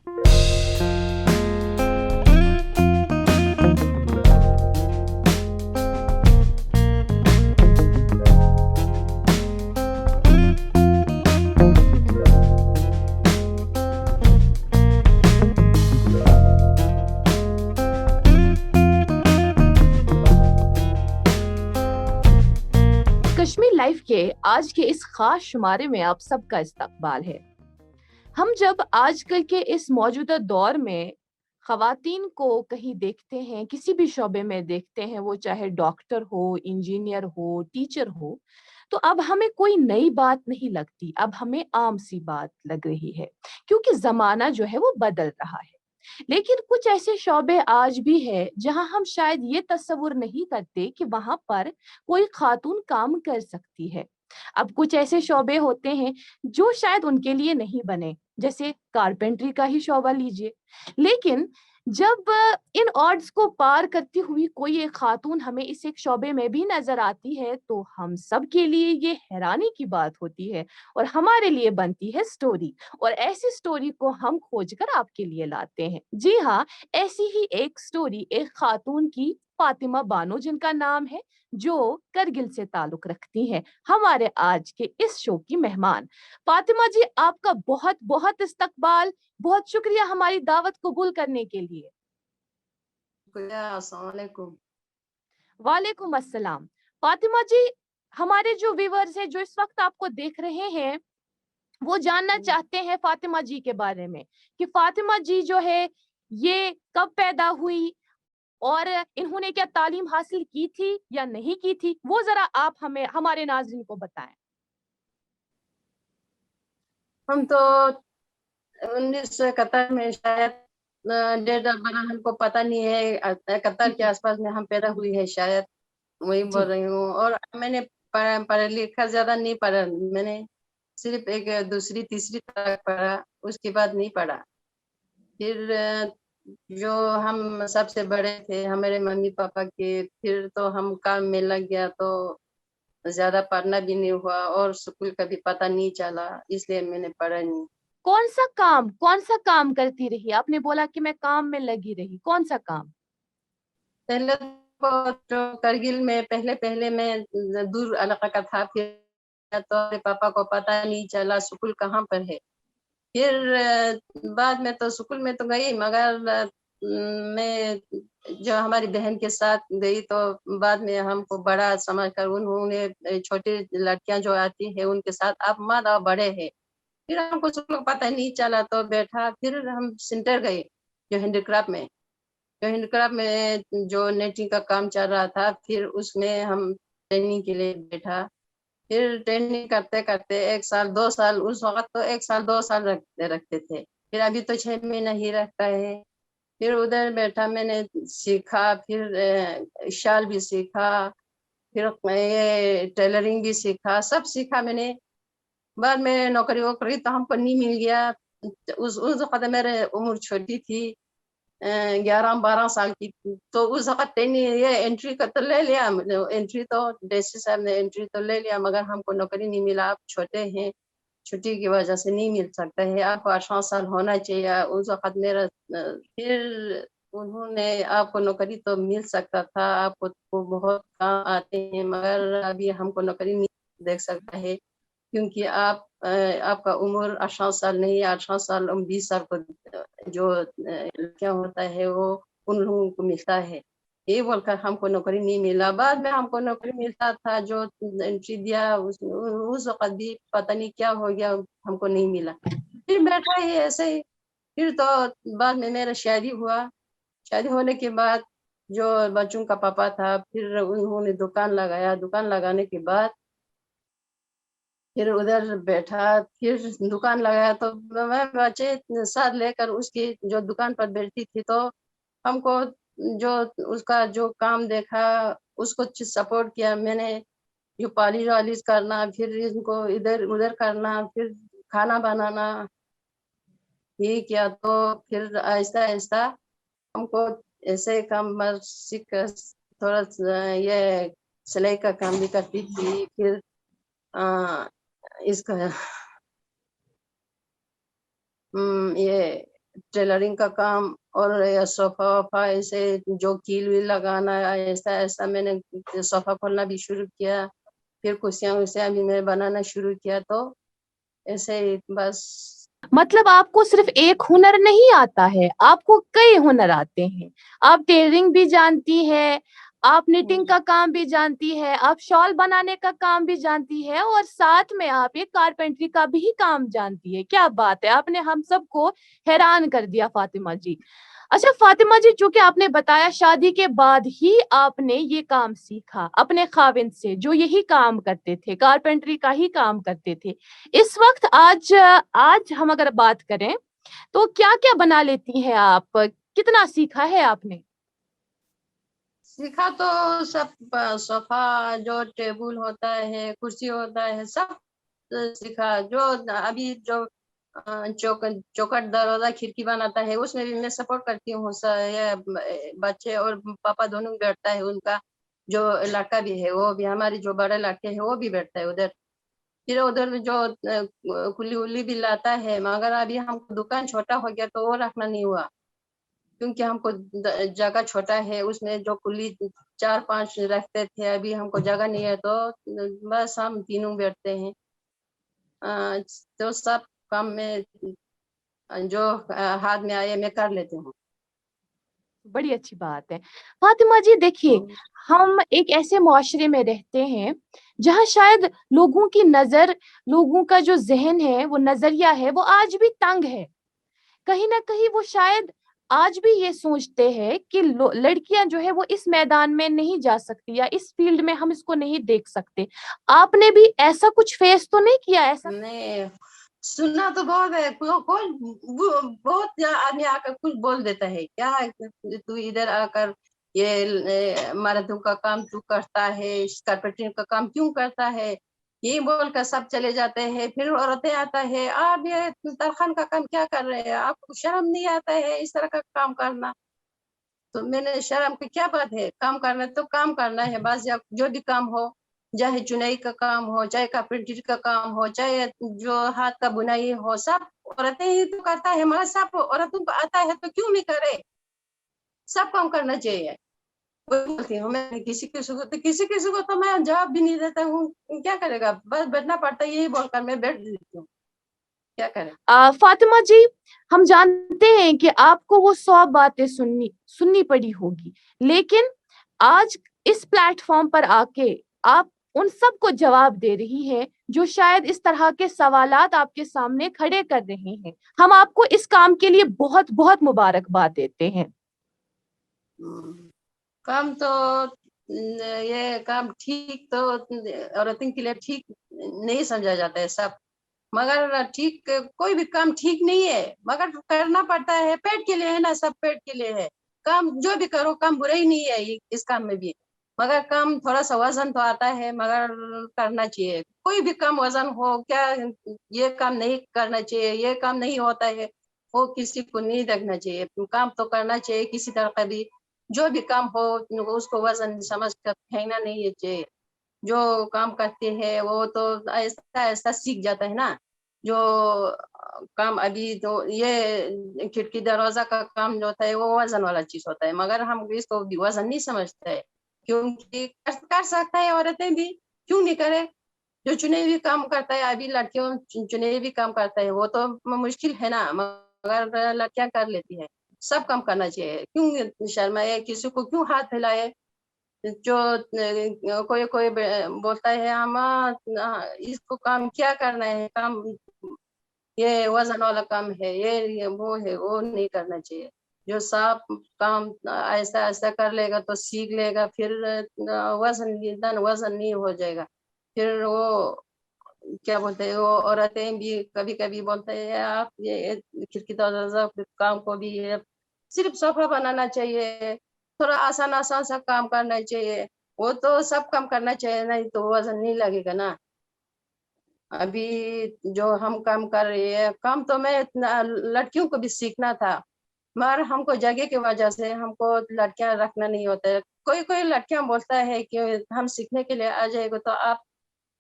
Kashmir life के आज के इस खास शुमारे में आप सबका इस्तकबाल है। हम जब आजकल के इस मौजूदा दौर में खवातीन को कहीं देखते हैं, किसी भी शोबे में देखते हैं, वो चाहे डॉक्टर हो, इंजीनियर हो, टीचर हो, तो अब हमें कोई नई बात नहीं लगती, अब हमें आम सी बात लग रही है, क्योंकि ज़माना जो है वो बदल रहा है। लेकिन कुछ ऐसे शोबे आज भी है जहां हम शायद ये तस्वुर नहीं करते कि वहां पर कोई खातून काम कर सकती है। अब कुछ ऐसे शोबे होते हैं जो शायद उनके लिए नहीं बने, जैसे कारपेंटरी का ही शोबा लीजिए। लेकिन जब इन ऑड्स को पार करती हुई कोई एक खातून हमें इस एक शोबे में भी नजर आती है तो हम सब के लिए ये हैरानी की बात होती है और हमारे लिए बनती है स्टोरी। और ऐसी स्टोरी को हम खोजकर आपके लिए लाते हैं। जी हाँ, ऐसी ही एक स्टोरी एक खातून की, फातिमा बानो जिनका नाम है, जो करगिल से ताल्लुक रखती हैं, हमारे आज के इस शो की मेहमान। फातिमा जी, आपका बहुत बहुत इस्तकबाल, बहुत शुक्रिया हमारी दावत कबूल करने के लिए। अस्सलाम वालेकुम। वालेकुम अस्सलाम। फातिमा जी, हमारे जो व्यूअर्स हैं जो इस वक्त आपको देख रहे हैं, वो जानना चाहते हैं फातिमा जी के बारे में कि फातिमा जी जो है ये कब पैदा हुई और इन्होंने क्या तालीम हासिल की थी या नहीं की थी, वो जरा आप हमें हमारे नाज़रीन को बताएं। हम तो 1971 में शायद डेट ऑफ बर्थ हमको पता नहीं है, 71 के आसपास में हम पैदा हुई है शायद, वही बोल जी रही हूँ। और मैंने पढ़ा लिखा ज्यादा नहीं पढ़ा, मैंने सिर्फ एक दूसरी तीसरी तक पढ़ा, उसके बाद नहीं पढ़ा। फिर जो हम सबसे बड़े थे हमारे मम्मी पापा के, फिर तो हम काम में लग गया तो ज्यादा पढ़ना भी नहीं हुआ और स्कूल का भी पता नहीं चला, इसलिए मैंने पढ़ा नहीं। कौन सा काम करती रही? आपने बोला कि मैं काम में लगी रही, कौन सा काम? पहले तो जो करगिल में पहले पहले मैं दूर इलाका का था, फिर तो मेरे पापा को पता नहीं चला स्कूल कहाँ पर है। फिर बाद में तो स्कूल में तो गई, मगर मैं जो हमारी बहन के साथ गई तो बाद में हमको बड़ा समझकर उन्होंने छोटी लड़कियां जो आती है उनके साथ आप मत आओ, बड़े हैं। फिर हमको स्कूल का पता नहीं चला तो बैठा, फिर हम सेंटर गए जो हैंडीक्राफ्ट में। जो हैंडीक्राफ्ट में जो नेटिंग का काम चल रहा था, फिर उसमें हम ट्रेनिंग के लिए बैठा। फिर ट्रेनिंग करते करते 1 साल 2 साल, उस वक्त तो 1 साल 2 साल रखते थे, फिर अभी तो 6 महीना ही रखता है। फिर उधर बैठा, मैंने सीखा, फिर शाल भी सीखा, फिर ये टेलरिंग भी सीखा, सब सीखा मैंने। बाद में नौकरी वोकरी तो हमको नहीं मिल गया। उस वक्त मेरे उम्र छोटी थी, 11 12 साल की थी, तो उस वक्त ये एंट्री का तो ले लिया, एंट्री तो डीसी साहब ने एंट्री तो ले लिया, मगर हमको नौकरी नहीं मिला। आप छोटे हैं, छुट्टी की वजह से नहीं मिल सकता है, आपको 18 साल होना चाहिए। उस वक्त मेरा फिर उन्होंने आपको नौकरी तो मिल सकता था, आपको तो बहुत काम आते हैं, मगर अभी हमको नौकरी नहीं देख सकता है, क्योंकि आपका उम्र 18 साल नहीं, 18 साल 20 साल को जो क्या होता है वो उन लोगों को मिलता है। ये बोलकर हमको नौकरी नहीं मिला। बाद में हमको नौकरी मिलता था, जो एंट्री दिया उस वक्त भी पता नहीं क्या हो गया, हमको नहीं मिला। फिर बैठा ही ऐसे ही। फिर तो बाद में मेरा शादी हुआ। शादी होने के बाद जो बच्चों का पापा था, फिर उन्होंने दुकान लगाया। दुकान लगाने के बाद फिर उधर बैठा, फिर दुकान लगाया तो मैं बच्चे साथ लेकर उसकी जो दुकान पर बैठती थी, तो हमको जो उसका जो काम देखा उसको सपोर्ट किया मैंने। जो पॉलिश वालिश करना, फिर इनको इधर उधर करना, फिर खाना बनाना, ये किया। तो फिर आहिस्ता आहिस्ता हमको ऐसे काम सीख कर थोड़ा ये सिलाई का काम भी करती थी। फिर इसका ये टेलरिंग का काम और सोफा वफा ऐसे जो कील वील लगाना, ऐसा ऐसा मैंने सोफा खोलना भी शुरू किया। फिर कुर्सियाँ वुर्सियाँ भी मैं बनाना शुरू किया। तो ऐसे ही बस। मतलब आपको सिर्फ एक हुनर नहीं आता है, आपको कई हुनर आते हैं। आप टेलरिंग भी जानती है, आप निटिंग का काम भी जानती है, आप शॉल बनाने का काम भी जानती है, और साथ में आप ये कारपेंटरी का भी काम जानती है। क्या बात है, आपने हम सबको हैरान कर दिया फातिमा जी। अच्छा फातिमा जी, चूंकि आपने बताया शादी के बाद ही आपने ये काम सीखा अपने खाविंद से, जो यही काम करते थे, कारपेंटरी का ही काम करते थे। इस वक्त आज आज हम अगर बात करें तो क्या क्या बना लेती हैं आप, कितना सीखा है आपने? सीखा तो सब, सोफा जो टेबल होता है, कुर्सी होता है, सब सीखा। जो अभी जो चौकट दरवाजा खिड़की बनाता है उसमें भी मैं सपोर्ट करती हूँ। ये बच्चे और पापा दोनों बैठता है उनका। जो लड़का भी है वो भी, हमारी जो बड़े लड़के है वो भी बैठता है उधर। फिर उधर जो कुल्ली उल्ली भी लाता है, मगर अभी हमको दुकान छोटा हो गया तो वो रखना नहीं हुआ, क्योंकि हमको जगह छोटा है, उसमें जो कुल्ली 4-5 रखते थे, अभी हमको जगह नहीं है तो बस हम तीनों बैठते हैं। तो सब काम में जो हाथ में आए मैं कर लेती हूँ। बड़ी अच्छी बात है फातिमा जी। देखिए, हम एक ऐसे मुआशरे में रहते हैं जहाँ शायद लोगों की नजर, लोगों का जो जहन है, वो नजरिया है, वो आज भी तंग है। कहीं ना कहीं वो शायद आज भी ये सोचते हैं कि लड़कियां जो है वो इस मैदान में नहीं जा सकती, या इस फील्ड में हम इसको नहीं देख सकते। आपने भी ऐसा कुछ फेस तो नहीं किया ऐसा? नहीं, सुनना तो बहुत है, बहुत आदमी आकर कुछ बोल देता है, क्या तू इधर आकर ये मर्दों का काम तू करता है, कारपेंटिंग का काम क्यों करता है, यही बोलकर सब चले जाते हैं। फिर औरतें आता है, आप ये तरखान का काम क्या कर रहे हैं, आपको शर्म नहीं आता है इस तरह का काम करना? तो मैंने, शर्म की क्या बात है, काम करना तो काम करना है बस। जो भी काम हो, चाहे चुनाई का काम हो, चाहे कारपेंटरी का काम हो, चाहे जो हाथ का बुनाई हो, सब औरतें ही तो करता है, मगर सब औरतों को आता है तो क्यों नहीं करे, सब काम करना चाहिए। वही बोलती हूँ मैं, किसी किसी को तो मैं जवाब भी नहीं देता हूँ, क्या करेगा, बस बैठना पड़ता है, यही बोलकर मैं बैठ देती हूँ, क्या करें। फातिमा जी, हम जानते हैं कि आपको वो 100 बातें सुननी सुननी पड़ी होगी, लेकिन आज इस प्लेटफॉर्म पर आके आप उन सब को जवाब दे रही हैं जो शायद इस तरह के सवालात आपके सामने खड़े कर रहे हैं। हम आपको इस काम के लिए बहुत बहुत मुबारकबाद देते हैं। काम तो ये काम ठीक तो औरतों के लिए ठीक नहीं समझा जाता है सब, मगर ठीक, कोई भी काम ठीक नहीं है, मगर करना पड़ता है, पेट के लिए है ना, सब पेट के लिए है। काम जो भी करो, काम बुरा ही नहीं है इस काम में भी, मगर काम थोड़ा सा वजन तो आता है, मगर करना चाहिए। कोई भी काम वजन हो क्या, ये काम नहीं करना चाहिए, ये काम नहीं होता है, वो किसी को नहीं देखना चाहिए, काम तो करना चाहिए किसी तरह का भी। जो भी काम हो उसको वजन समझ कर फेंकना नहीं चाहिए। जो काम करते हैं वो तो ऐसा ऐसा सीख जाता है ना। जो काम अभी तो ये खिड़की दरवाजा का काम जो होता है वो वजन वाला चीज होता है, मगर हम इसको वजन नहीं समझते है, क्योंकि कर सकता है औरतें भी, क्यों नहीं करे। जो चुने भी काम करता है, अभी लड़कियों चुने भी काम करता है, वो तो मुश्किल है ना, मगर लड़कियां कर लेती है। सब काम करना चाहिए, क्यों शर्माए, किसी को क्यों हाथ फैलाए। जो कोई कोई बोलता है, हम इसको काम क्या करना है, काम ये वजन वाला काम है, ये वो है, वो नहीं करना चाहिए। जो साफ काम ऐसा ऐसा कर लेगा तो सीख लेगा, फिर वजन नहीं हो जाएगा। फिर वो क्या बोलते हैं, वो औरतें भी कभी कभी बोलते हैं, आप ये खिड़की दरवाजा काम को भी सिर्फ सोफा बनाना चाहिए, थोड़ा आसान आसान सा काम करना चाहिए। वो तो सब काम करना चाहिए, नहीं तो वजन नहीं लगेगा ना। अभी जो हम काम कर रहे हैं, काम तो मैं लड़कियों को भी सीखना था, मगर हमको जगह की वजह से हमको लड़कियां रखना नहीं होता है। कोई कोई लड़कियां बोलता है कि हम सीखने के लिए आ जाएगा तो आप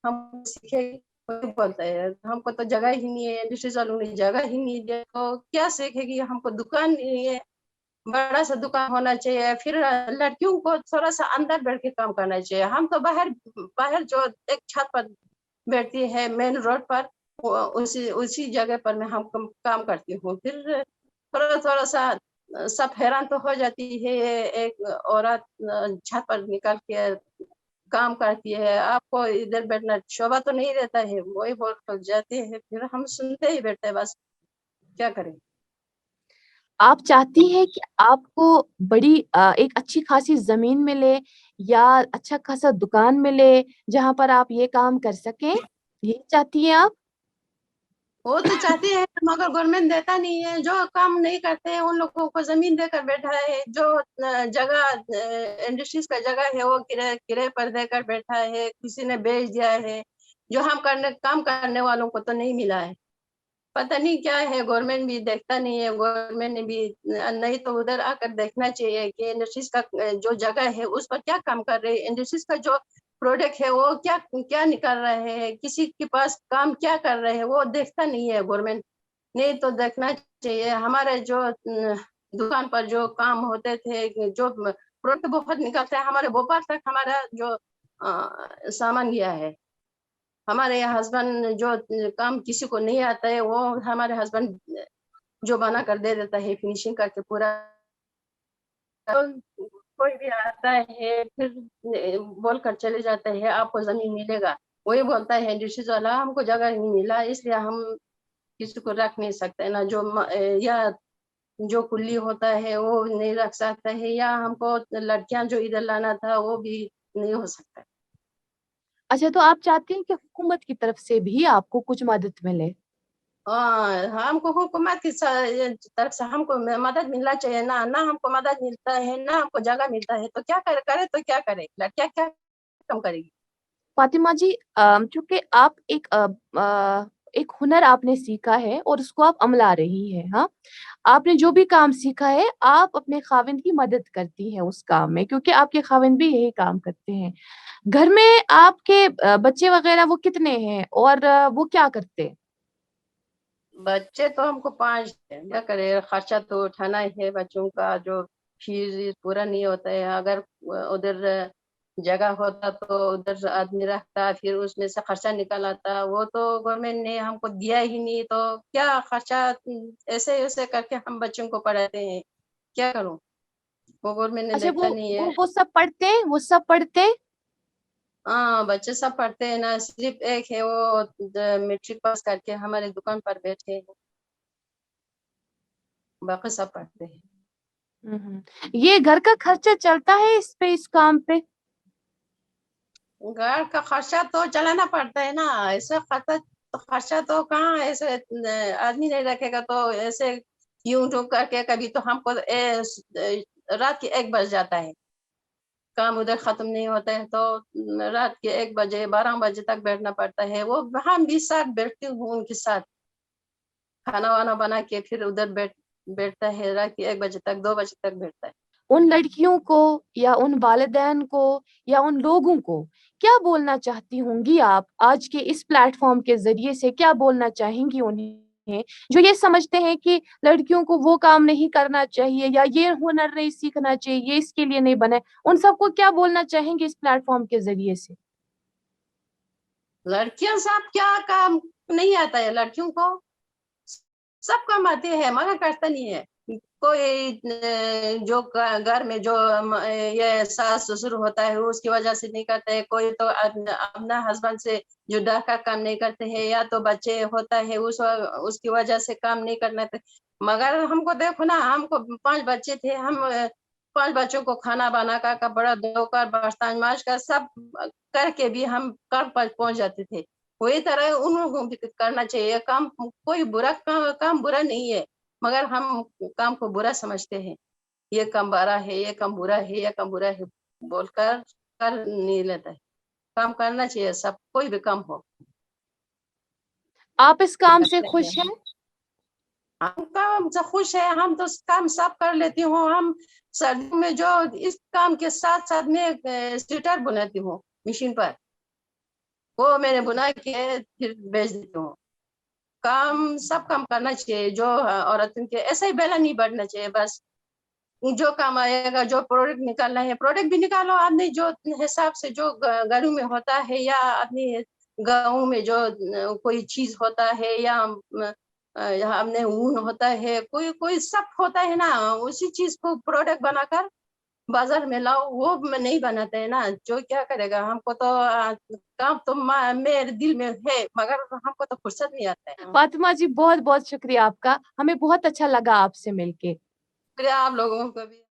हम सीखेंगे, کوئی بولتا ہے ہم کو تو جگہ ہی نہیں ہے, انڈسٹریز والوں نے جگہ ہی نہیں دیا تو کیا سیکھے گی, ہم کو دکان نہیں ہے, بڑا سا دکان ہونا چاہیے. پھر لڑکیوں کو تھوڑا سا اندر بیٹھ کے کام کرنا چاہیے. ہم تو باہر جو ایک چھت پر بیٹھتی ہے مین روڈ پر, اسی جگہ پر میں ہم کام کرتی ہوں. پھر تھوڑا سا سب حیران تو ہو جاتی ہے, ایک عورت چھت پر نکل کے کام کرتی ہے, آپ کو ادھر بیٹھنا شوبہ تو نہیں رہتا ہے. وہی بول جاتے ہیں, پھر ہم سنتے ہی بیٹھتے ہیں, بس کیا کریں. آپ چاہتی ہیں کہ آپ کو بڑی ایک اچھی خاصی زمین ملے یا اچھا خاصا دکان ملے جہاں پر آپ یہ کام کر سکیں, یہ چاہتی ہیں آپ؟ وہ تو چاہتے ہیں مگر گورنمنٹ دیتا نہیں ہے. جو کام نہیں کرتے ہیں ان لوگوں کو زمین دے کر بیٹھا ہے. جو جگہ انڈسٹریز کا جگہ ہے وہ کرے پر دے کر بیٹھا ہے, کسی نے بیچ دیا ہے. جو ہم کام کرنے والوں کو تو نہیں ملا ہے. پتہ نہیں کیا ہے, گورنمنٹ بھی دیکھتا نہیں ہے. گورنمنٹ نے بھی نہیں تو ادھر آ کر دیکھنا چاہیے کہ انڈسٹریز کا جو جگہ ہے اس پر کیا کام کر رہے ہیں, انڈسٹریز کا جو پروڈکٹ ہے وہ کیا نکال رہے ہیں, کسی کے پاس کام کیا کر رہے ہیں, وہ دیکھتا نہیں ہے گورنمنٹ. نہیں تو دیکھنا چاہیے. ہمارے جو دکان پر جو کام ہوتے تھے, جو پروڈکٹ بہت نکلتے ہیں, ہمارے بھوپال تک ہمارا جو سامان گیا ہے. ہمارے ہسبینڈ جو کام کسی کو نہیں آتا ہے وہ ہمارے ہسبینڈ جو بنا کر دے دیتا ہے, فنیشنگ کر کے پورا. کوئی بھی آتا ہے پھر بول کر چلے جاتے ہیں آپ کو زمین ملے گا. وہی بولتا ہے انڈسٹریز والا ہم کو جگہ نہیں ملا, اس لیے ہم کسی کو رکھ نہیں سکتے نا. یا جو کلی ہوتا ہے وہ نہیں رکھ سکتا ہے, یا ہم کو لڑکیاں جو ادھر لانا تھا وہ بھی نہیں ہو سکتا. اچھا, تو آپ چاہتے ہیں کہ حکومت کی طرف سے بھی آپ کو کچھ مدد ملے؟ ہم کو حکومت کی طرف سے ہم کو مدد ملنا چاہیے. نہ ہم کو مدد ملتا ہے, نہ ہم کو جگہ ملتا ہے, تو کیا کرے تو کیا کرے, لڑکیاں کیا کم کرے گی. فاطمہ جی, چونکہ آپ ایک ہنر آپ نے سیکھا ہے اور اس کو آپ عملا رہی ہے, ہاں, آپ نے جو بھی کام سیکھا ہے آپ اپنے خاوند کی مدد کرتی ہیں اس کام میں, کیونکہ آپ کے خاوند بھی یہی کام کرتے ہیں. گھر میں آپ کے بچے وغیرہ وہ کتنے ہیں اور وہ کیا کرتے ہیں؟ بچے تو ہم کو 5 ہے. کیا کرے, خرچہ تو اٹھانا ہے بچوں کا, جو فیس پورا نہیں ہوتا ہے. اگر ادھر جگہ ہوتا تو ادھر آدمی رکھتا, پھر اس میں سے خرچہ نکالاتا. وہ تو گورنمنٹ نے ہم کو دیا ہی نہیں, تو کیا خرچہ ایسے کر کے ہم بچوں کو پڑھاتے ہیں. کیا کروں, وہ گورنمنٹ نے اچھا, دیکھتا نہیں ہے. وہ سب پڑھتے ہیں, وہ سب پڑھتے ہیں؟ ہاں, بچے سب پڑھتے ہیں نا, صرف ایک ہے وہ میٹرک پاس کر کے ہمارے دکان پر بیٹھے ہیں, باقی سب پڑھتے ہیں. یہ گھر کا خرچہ چلتا ہے اس کام پہ؟ گھر کا خرچہ تو چلانا پڑتا ہے نا. ایسے خرچہ تو کہاں, ایسے آدمی نہیں رکھے گا تو ایسے یوں کر کے کبھی تو ہم کو رات کے 1 بج جاتا ہے, کام ادھر ختم نہیں ہوتا ہے, تو رات کے 1 بجے 12 بجے تک بیٹھنا پڑتا ہے. وہ ہم بھی ساتھ بیٹھتی ہوں ان کے ساتھ, کھانا وانا بنا کے پھر ادھر بیٹھتا ہے. رات کے 1 بجے تک 2 بجے تک بیٹھتا ہے. ان لڑکیوں کو یا ان والدین کو یا ان لوگوں کو کیا بولنا چاہتی ہوں گی آپ آج کے اس پلیٹ فارم کے ذریعے سے, کیا بولنا چاہیں گی انہیں جو یہ سمجھتے ہیں کہ لڑکیوں کو وہ کام نہیں کرنا چاہیے یا یہ ہنر نہیں سیکھنا چاہیے, یہ اس کے لیے نہیں بنے, ان سب کو کیا بولنا چاہیں گے اس پلیٹ فارم کے ذریعے سے؟ لڑکیاں سب کیا کام نہیں آتا ہے, لڑکیوں کو سب کام آتے ہیں مگر کرتا نہیں ہے. کوئی جو گھر میں جو یہ ساس سسر ہوتا ہے اس کی وجہ سے نہیں کرتا ہے. کوئی تو اپنا ہسبینڈ سے جو ڈر کا کام نہیں کرتے ہیں, یا تو بچے ہوتا ہے اس کی وجہ سے کام نہیں کرنا تھے. مگر ہم کو دیکھو نا, ہم کو 5 بچے تھے, ہم 5 بچوں کو کھانا بنا کر, کپڑا دھو کر, برتن ماج کر, سب کر کے بھی ہم کام پر پہنچ جاتے تھے. وہی طرح انہوں کو بھی کرنا چاہیے کام. کوئی کام برا نہیں ہے, مگر ہم کام کو برا سمجھتے ہیں. یہ کام برا ہے, یہ کام برا ہے, یہ کام برا ہے بول کر نہیں لیتا ہے. کام کرنا چاہیے سب, کوئی بھی کام ہو. آپ اس کام سے خوش ہیں؟ ہم کام سے خوش ہے, ہم تو کام سب کر لیتی ہوں. ہم سردیوں میں جو اس کام کے ساتھ ساتھ میں سویٹر بناتی ہوں مشین پر. وہ میں نے بنا کے پھر بیچ دیتی ہوں. سب کام کرنا چاہیے جو عورتوں کے, ایسا ہی بیلا نہیں بڑھنا چاہیے. بس جو کام آئے گا, جو پروڈکٹ نکالنا ہے پروڈکٹ بھی نکالو آدمی جو حساب سے جو گھروں میں ہوتا ہے, یا اپنی گاؤں میں جو کوئی چیز ہوتا ہے, یا ہم نے اون ہوتا ہے, کوئی سب ہوتا ہے نا, اسی چیز کو پروڈکٹ بنا کر بازار میں لاؤ. وہ نہیں بناتے ہیں نا, جو کیا کرے گا. ہم کو تو کام تو میرے دل میں ہے, مگر ہم کو تو فرصت نہیں آتا ہے. فاطمہ جی بہت بہت شکریہ آپ کا, ہمیں بہت اچھا لگا آپ سے مل کے. شکریہ آپ لوگوں کو بھی.